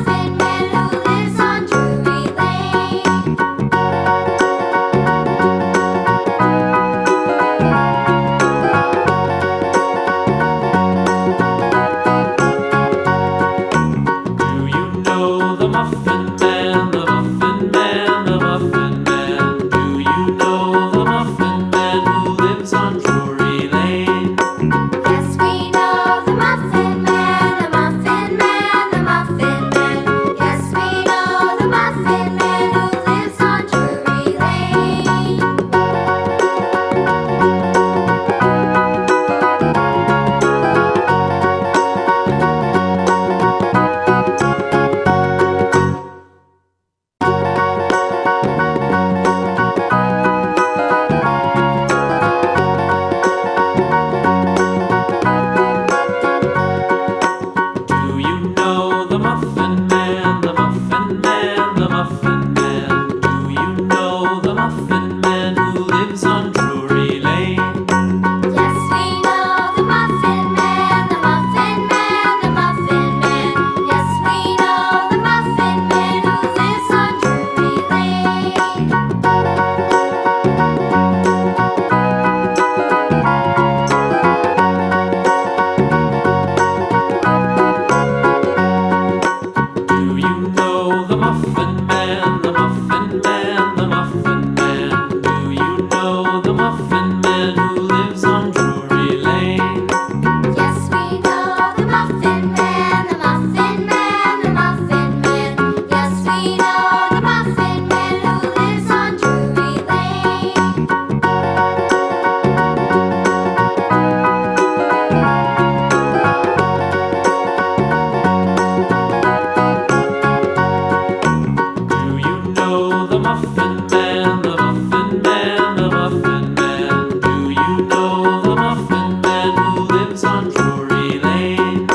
Muffin Man who lives on Drury Lane. Do you know the Muffin Man, the Muffin Man, the Muffin Man? Do you know the Muffin Man who lives on Drury Lane? Yes, we know the Muffin Man, the Muffin Man, the Muffin Man. Yes, we know the Muffin Man who lives on Drury Lane. Do you know the Muffin Man, the Muffin Man, the Muffin Man? Do you know the Muffin Man who lives on Drury Lane? Yes, we know the Muffin Man, the Muffin Man, the Muffin Man. Yes, we know the Muffin Man who lives on Drury Lane. Do you know the Muffin Man, the Muffin Man, the Muffin Man? Do you know the Muffin Man who lives on Drury Lane? Yes, we know the Muffin Man, the Muffin Man, the Muffin Man. Yes, we know the Muffin Man who lives on Drury Lane. Do you know the Muffin Man, the Muffin Man, the Muffin Man? Do you know the Muffin Man who lives on Drury Lane?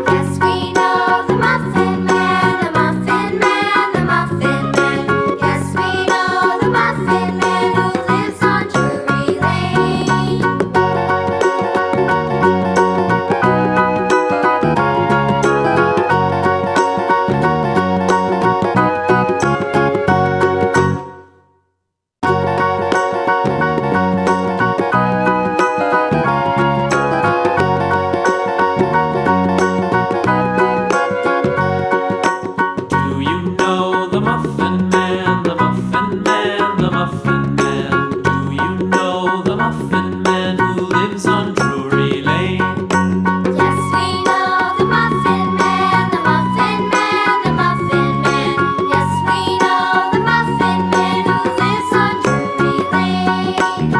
Yes, we know the Muffin Man, the Muffin Man, the Muffin Man. Yes, we know the Muffin Man who lives on Drury Lane. Do you know the Muffin Man, the Muffin Man, the Muffin Man? Do you know the Muffin Man who lives on Drury Lane? Yes, we know the Muffin Man, the Muffin Man, the Muffin Man. Yes, we know the Muffin Man who lives on Drury Lane.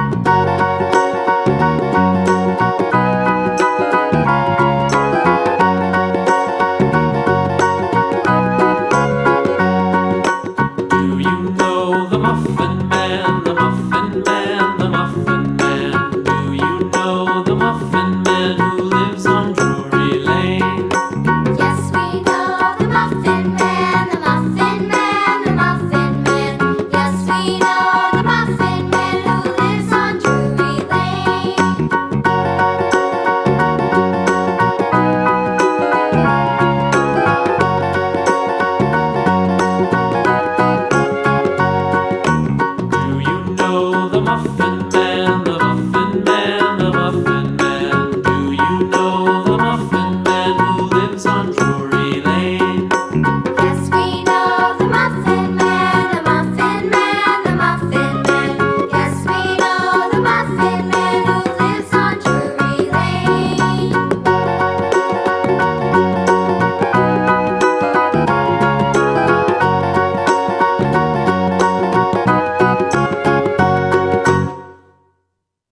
Do you know the Muffin Man, the Muffin Man, the Muffin Man? Do you know the Muffin Man who lives on Drury Lane? Yes, we know the Muffin